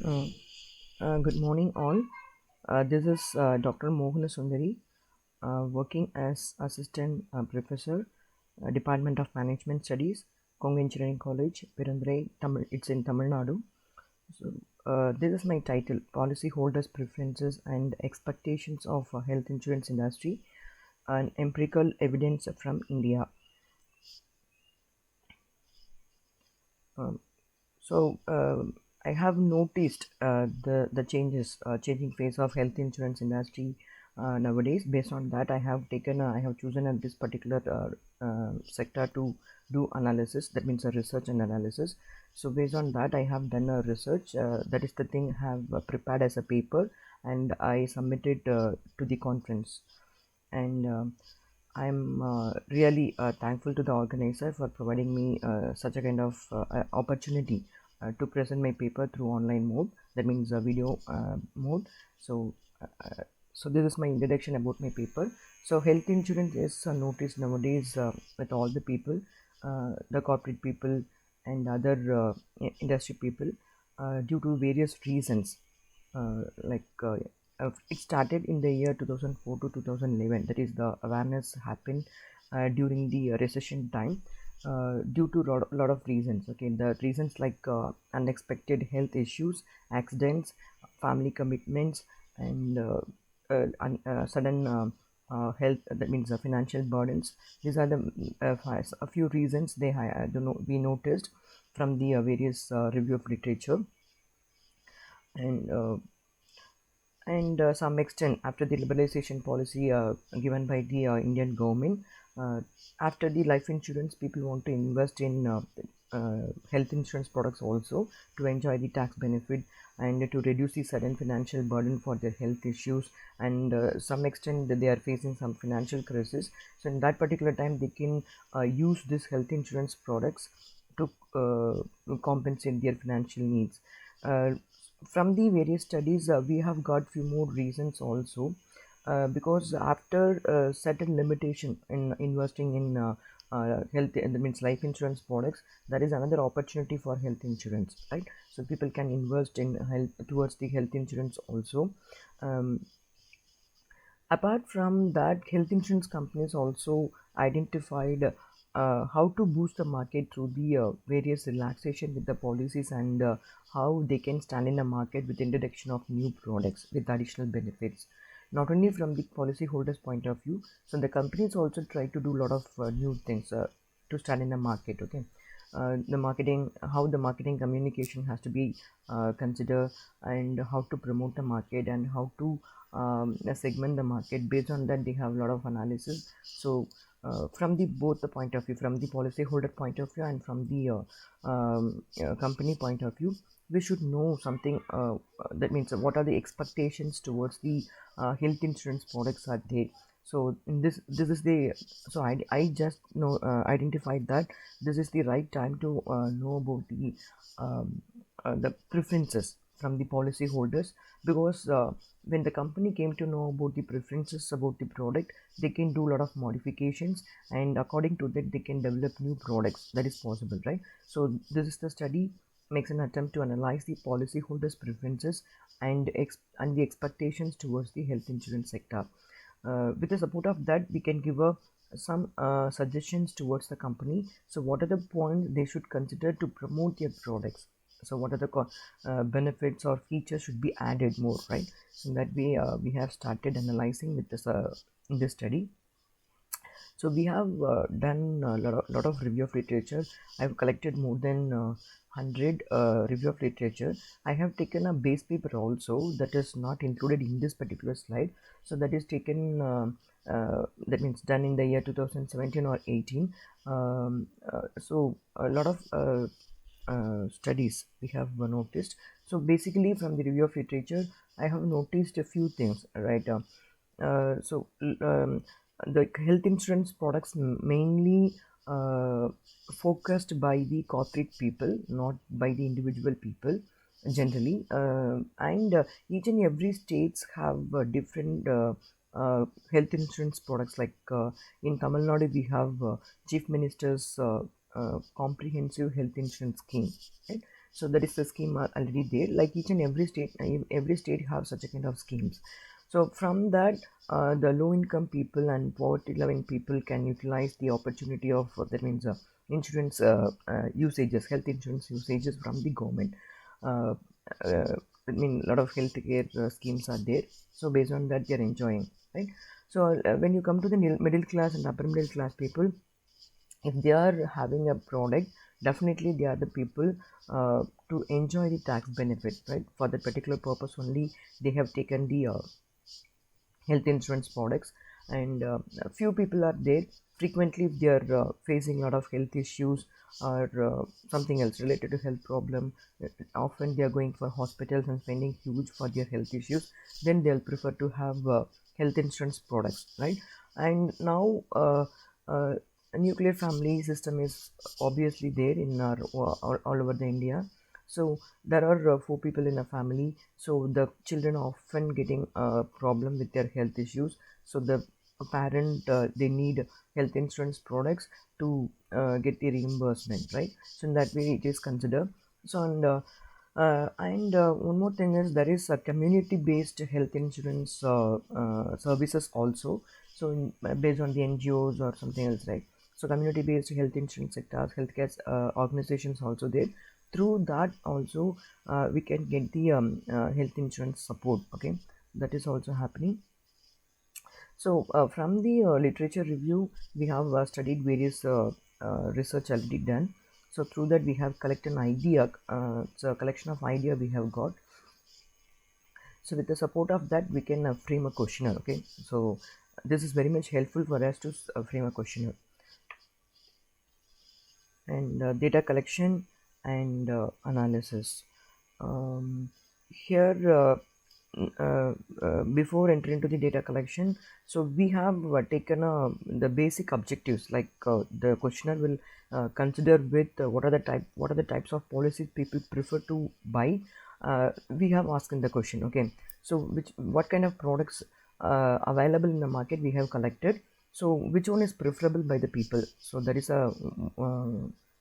Uh, Good morning, all. This is Dr. Mohana Sundari, working as Assistant Professor, Department of Management Studies, Kong Engineering College, Perundurai, Tamil. It's in Tamil Nadu. So, this is my title: Policyholders' Preferences and Expectations of Health Insurance Industry, and Empirical Evidence from India. Um, So I have noticed the changes, changing face of health insurance industry nowadays. Based on that, I have chosen this particular sector to do analysis. That means a research and analysis. So based on that, I have done a research. That is the thing I have prepared as a paper, and I submitted to the conference. And I'm really thankful to the organizer for providing me such a kind of opportunity to present my paper through online mode. That means video mode. So, so this is my introduction about my paper. So, health insurance is noticed nowadays with all the people, the corporate people, and other industry people, due to various reasons. It started in the year 2004 to 2011. That is, the awareness happened during the recession time, due to lot of reasons. Okay, the reasons like unexpected health issues, accidents, family commitments, and sudden health, that means financial burdens. These are the a few reasons we noticed from the various review of literature. And some extent after the liberalization policy given by the Indian government. Uh, After the life insurance, people want to invest in health insurance products also, to enjoy the tax benefit and to reduce the sudden financial burden for their health issues. And some extent that they are facing some financial crisis. So in that particular time, they can use this health insurance products to compensate their financial needs. From the various studies, we have got few more reasons also, because after certain limitation in investing in health, that means life insurance products, there is another opportunity for health insurance, right? So people can invest in health towards the health insurance also. um, Apart from that, health insurance companies also identified how to boost the market through the various relaxation with the policies, and how they can stand in the market with introduction of new products with additional benefits. Not only from the policyholders' point of view, so the companies also try to do a lot of new things to stand in the market. Okay, the marketing, how the marketing communication has to be considered, and how to promote the market, and how to segment the market. Based on that, they have a lot of analysis. So from the both the point of view, from the policyholder point of view and from the company point of view, we should know something. That means what are the expectations towards the health insurance products are there. So in this is the, so I just know identified that this is the right time to know about the preferences from the policyholders. Because when the company came to know about the preferences about the product, they can do a lot of modifications, and according to that, they can develop new products. That is possible, right? So this is the study makes an attempt to analyze the policyholders preferences and the expectations towards the health insurance sector. With the support of that, we can give some suggestions towards the company. So what are the points they should consider to promote their products? So what are the benefits or features should be added more, right? So in that way, we have started analyzing with this in this study. So we have done a lot of review of literature. I've collected more than 100 review of literature. I have taken a base paper also that is not included in this particular slide. So that is taken, that means done in the year 2017 or 18. So a lot of studies we have noticed. So basically, from the review of literature, I have noticed a few things, right? So the health insurance products mainly uh, focused by the corporate people, not by the individual people generally. And each and every states have different health insurance products. Like in Tamil Nadu, we have Chief Minister's comprehensive health insurance scheme, right? So that is the scheme are already there. Like each and every state have such a kind of schemes. So from that, the low income people and poverty loving people can utilize the opportunity of that means insurance usages, health insurance usages from the government. Uh, I mean, a lot of healthcare schemes are there. So based on that, they are enjoying, right? So when you come to the middle class and upper middle class people, if they are having a product, definitely they are the people to enjoy the tax benefit, right? For that particular purpose only, they have taken the health insurance products. And a few people are there frequently if they are facing a lot of health issues or something else related to health problem. Often they are going for hospitals and spending huge for their health issues, then they'll prefer to have health insurance products, right? And now a nuclear family system is obviously there in our all over the India. So there are four people in a family, so the children are often getting a problem with their health issues. So the parent they need health insurance products to get the reimbursement, right? So in that way it is considered. So and one more thing is there is a community based health insurance services also. So based on the NGOs or something else, right? So community based health insurance sectors, healthcare organizations also there. Through that also we can get the health insurance support, okay? That is also happening. So from the literature review, we have studied various research already done. So through that we have collected an idea. It's a collection of idea we have got. So with the support of that, we can frame a questionnaire. Okay, so this is very much helpful for us to frame a questionnaire. And data collection and analysis. Here before entering into the data collection, so we have taken the basic objectives, like the questionnaire will consider with what are the types of policies people prefer to buy. We have asked in the question, okay? So what kind of products available in the market we have collected, so which one is preferable by the people, so that is a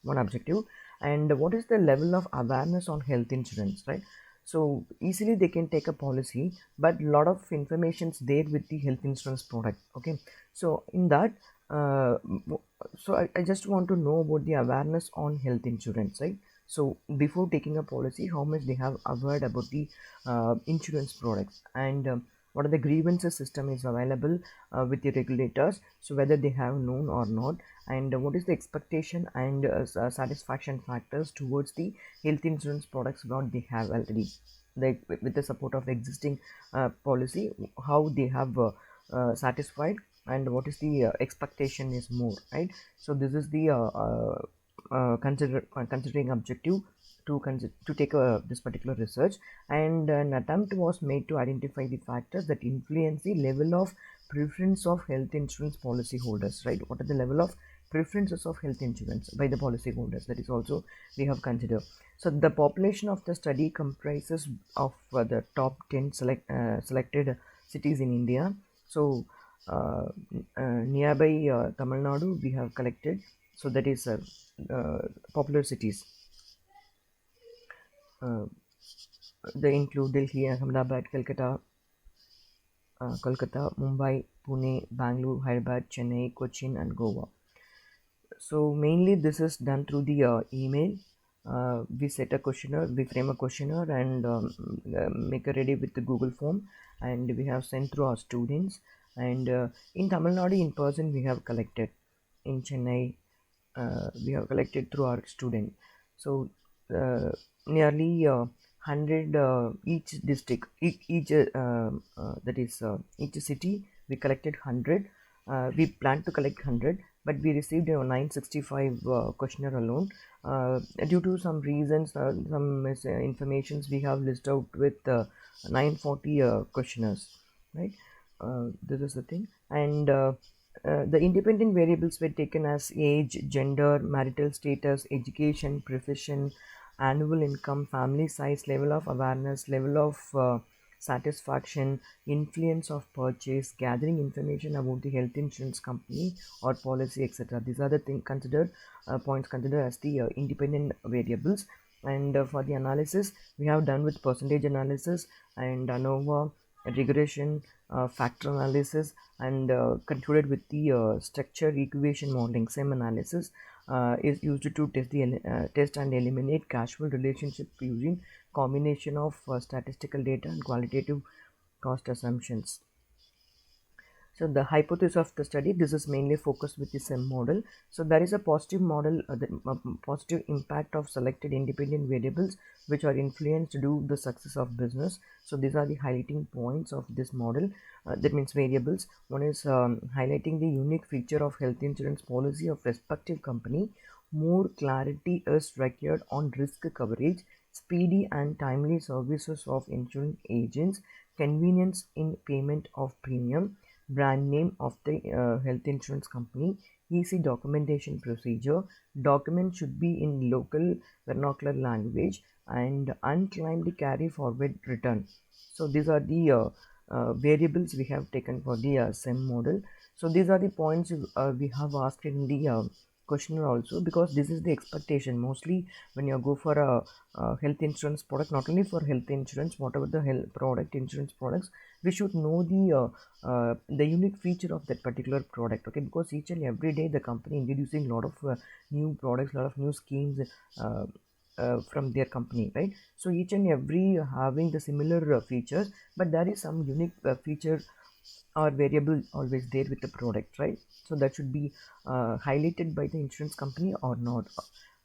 one objective. And what is the level of awareness on health insurance, right? So easily they can take a policy, but a lot of information's there with the health insurance product, okay? So in that so I just want to know about the awareness on health insurance, right? So before taking a policy, how much they have aware about the insurance products, and what are the grievances system is available with the regulators, so whether they have known or not, and what is the expectation and satisfaction factors towards the health insurance products what they have already, like with the support of existing policy, how they have satisfied, and what is the expectation is more, right? So this is the considering objective to take this particular research. And an attempt was made to identify the factors that influence the level of preference of health insurance policy holders, right? What are the level of preferences of health insurance by the policy holders, that is also we have considered. So the population of the study comprises of the top 10 selected cities in India. So uh, nearby Tamil Nadu we have collected, so that is popular cities. uh, they include Delhi, Ahmedabad, Kolkata, Mumbai, Pune, Bangalore, Hyderabad, Chennai, Cochin, and Goa. So mainly this is done through the email. We set a questionnaire, we frame a questionnaire, and make it ready with the Google form, and we have sent through our students. And in Tamil Nadu, in person, we have collected. In Chennai, we have collected through our student. So uh, nearly 100 each district, that is each city, we collected 100. We planned to collect 100, but we received 965 questionnaire alone. Due to some reasons, some informations, we have listed out with 940 questionnaires, right? This is the thing. And the independent variables were taken as age, gender, marital status, education, profession, annual income, family size, level of awareness, level of satisfaction, influence of purchase, gathering information about the health insurance company or policy, etc. These are the things considered, points considered as the independent variables. And for the analysis, we have done with percentage analysis and ANOVA, regression, factor analysis, and concluded with the structure equation modeling. SEM analysis is used to test and eliminate causal relationship using combination of statistical data and qualitative cost assumptions. So the hypothesis of the study, this is mainly focused with the SEM model. So there is a positive model, positive impact of selected independent variables which are influenced to do the success of business. So these are the highlighting points of this model. That means variables. One is highlighting the unique feature of health insurance policy of respective company. More clarity is required on risk coverage, speedy and timely services of insurance agents, convenience in payment of premium, brand name of the health insurance company, easy documentation procedure, document should be in local vernacular language, and unclaimed carry forward return. So these are the variables we have taken for the SEM model. So these are the points we have asked in the questionnaire also, because this is the expectation mostly when you go for a health insurance product. Not only for health insurance, whatever the health product, insurance products, we should know the unique feature of that particular product, okay, because each and every day the company introducing a lot of new products, a lot of new schemes from their company, right? So each and every having the similar features, but there is some unique feature or variable always there with the product, right? So that should be highlighted by the insurance company or not.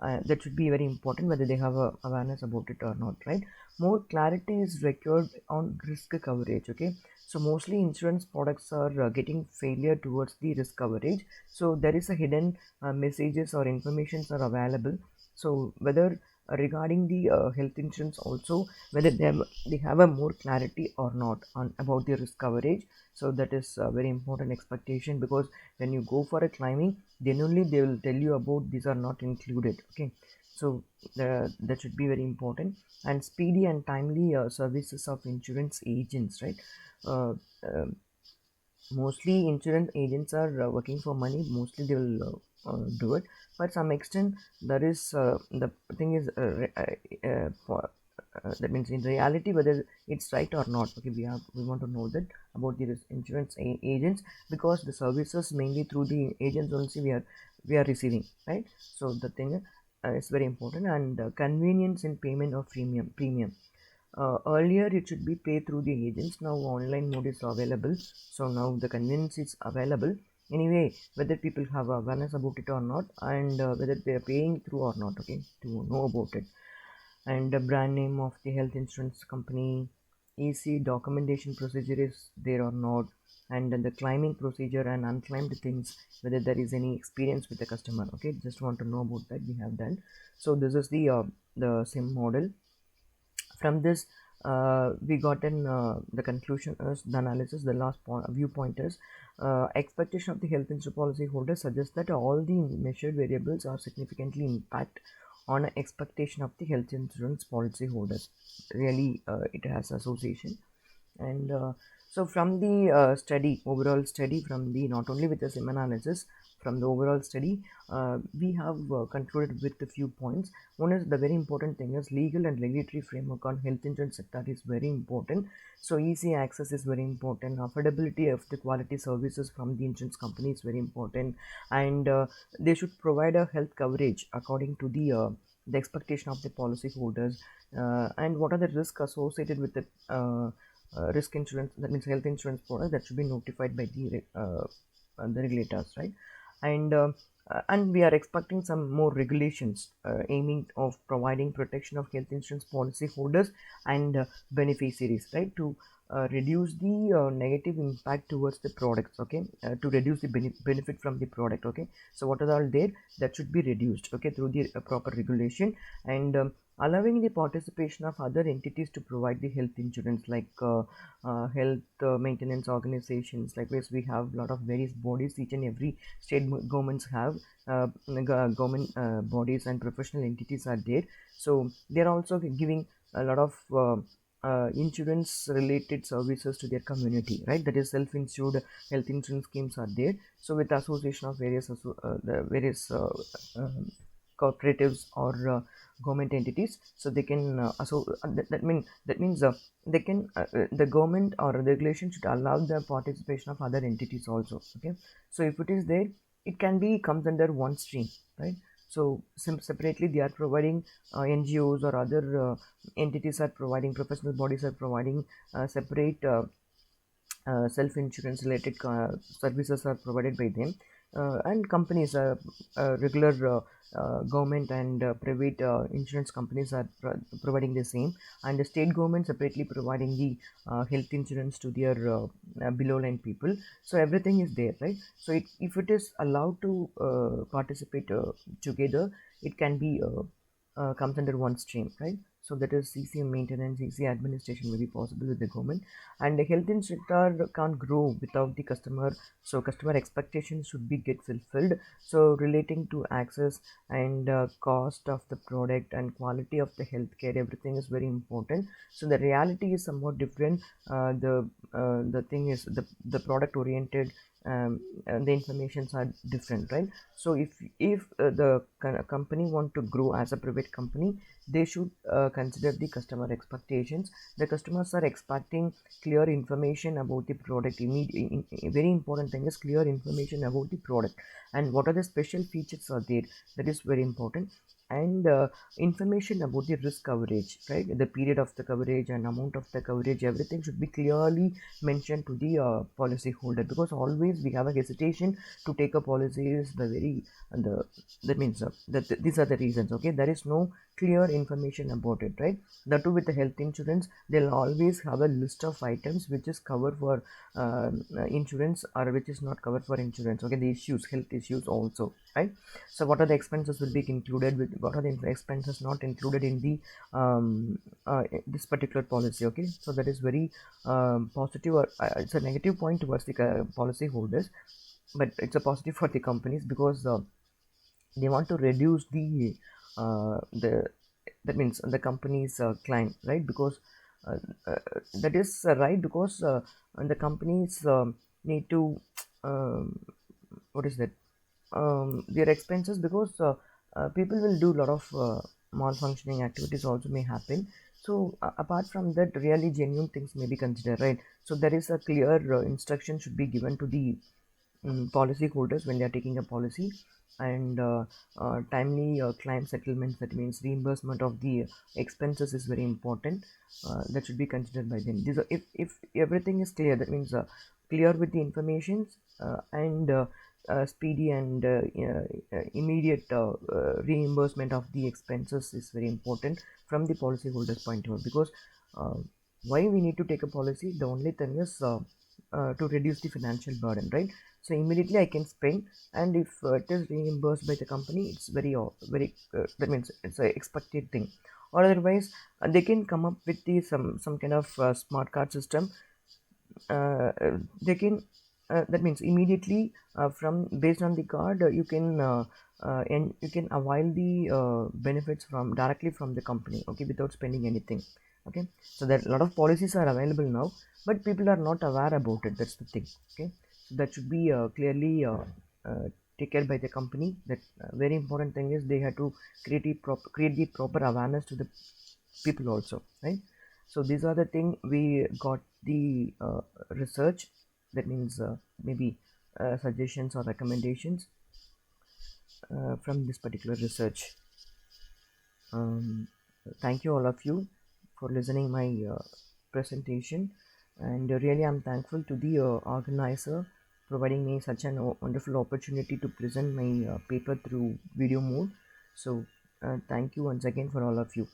That should be very important, whether they have a awareness about it or not, right? More clarity is required on risk coverage, okay. So mostly insurance products are getting failure towards the risk coverage. So there is a hidden messages or informations are available. So whether regarding the health insurance also, whether they have a more clarity or not on about the risk coverage. So that is a very important expectation, because when you go for a climbing, then only they will tell you about these are not included, okay. So that should be very important. And speedy and timely services of insurance agents, right? uh, um, Mostly insurance agents are working for money, mostly they will do it. But some extent there is the thing is that means in reality whether it's right or not, okay. We want to know that about the insurance agents, because the services mainly through the agents only we are receiving, right? So the thing is very important. And convenience in payment of premium. Earlier it should be paid through the agents, now online mode is available. So now the convenience is available anyway, whether people have awareness about it or not, and whether they are paying through or not, okay, to know about it. And the brand name of the health insurance company, easy documentation procedure is there or not, and then the claiming procedure and unclaimed things, whether there is any experience with the customer, okay. Just want to know about that, we have done. So this is the same model. From this we gotten the conclusion is the analysis. The last viewpoint is expectation of the health insurance policy holder suggests that all the measured variables are significantly impact on expectation of the health insurance policy holders. Really it has association. And so from the study, overall study, from the not only with the SIM analysis, from the overall study, we have concluded with a few points. One is the very important thing is legal and regulatory framework on health insurance sector is very important. So easy access is very important. Affordability of the quality services from the insurance company is very important, and they should provide a health coverage according to the expectation of the policy holders. And what are the risks associated with the risk insurance, that means health insurance product, that should be notified by the regulators, right? And uh, uh, and we are expecting some more regulations aiming of providing protection of health insurance policy holders and beneficiaries, right, to reduce the negative impact towards the products, okay, to reduce the benefit from the product, okay. So what are all there that should be reduced, okay, through the proper regulation. And allowing the participation of other entities to provide the health insurance, like health maintenance organizations, like this we have a lot of various bodies, each and every state governments have government bodies and professional entities are there. So they're also giving a lot of insurance related services to their community, right? That is self-insured health insurance schemes are there. So with association of various the various cooperatives or government entities, so they can that means they can the government or the regulation should allow the participation of other entities also. Okay, so if it is there, it can be comes under one stream, right? So separately they are providing NGOs or other entities are providing, professional bodies are providing separate self-insurance related services are provided by them, and companies regular government and private insurance companies are providing the same, and the state government separately providing the health insurance to their below line people. So everything is there, right? So if it is allowed to participate together, it can be comes under one stream, right? So that is easy maintenance, easy administration will be possible with the government. And the health instructor can't grow without the customer, so customer expectations should be get fulfilled. So relating to access and cost of the product and quality of the healthcare, everything is very important. So the reality is somewhat different. The thing is the product oriented, and the informations are different, right? So if the company want to grow as a private company, they should consider the customer expectations. The customers are expecting clear information about the product. Very important thing is clear information about the product and what are the special features are there. That is very important. And information about the risk coverage, right? The period of the coverage and amount of the coverage, everything should be clearly mentioned to the policy holder, because always we have a hesitation to take a policy is the very and the that means that these are the reasons. Okay, there is no clear information about it, right? The two with the health insurance, they'll always have a list of items which is covered for insurance or which is not covered for insurance. Okay, the issues, health issues also, right? So what are the expenses will be included with, what are the expenses not included in the this particular policy. Okay, so that is very positive, or it's a negative point towards the policy holders, but it's a positive for the companies, because they want to reduce the that means the company's client, right? Because uh, uh, that is right, because the companies need to um, what is that their expenses, because people will do a lot of malfunctioning activities also may happen. So apart from that, really genuine things may be considered, right? So there is a clear instruction should be given to the policy holders when they are taking a policy. And timely claim settlements, that means reimbursement of the expenses is very important. That should be considered by them. If everything is clear, that means clear with the information, and speedy and immediate reimbursement of the expenses is very important from the policyholders point of view. Because uh, why we need to take a policy, the only thing is to reduce the financial burden, right? So immediately I can spend, and if it is reimbursed by the company, it's very that means it's a expected thing. Or otherwise they can come up with the some kind of smart card system. They can that means immediately from based on the card, you can and you can avail the benefits from directly from the company, okay, without spending anything. Okay, so there a lot of policies are available now, but people are not aware about it. That's the thing. Okay, so that should be clearly uh, taken care by the company. That very important thing is they have to create the proper awareness to the people also, right? So these are the thing we got the research, that means maybe suggestions or recommendations from this particular research. um, Thank you all of you for listening my presentation, and really I'm thankful to the organizer providing me such an wonderful opportunity to present my paper through video mode. So thank you once again for all of you.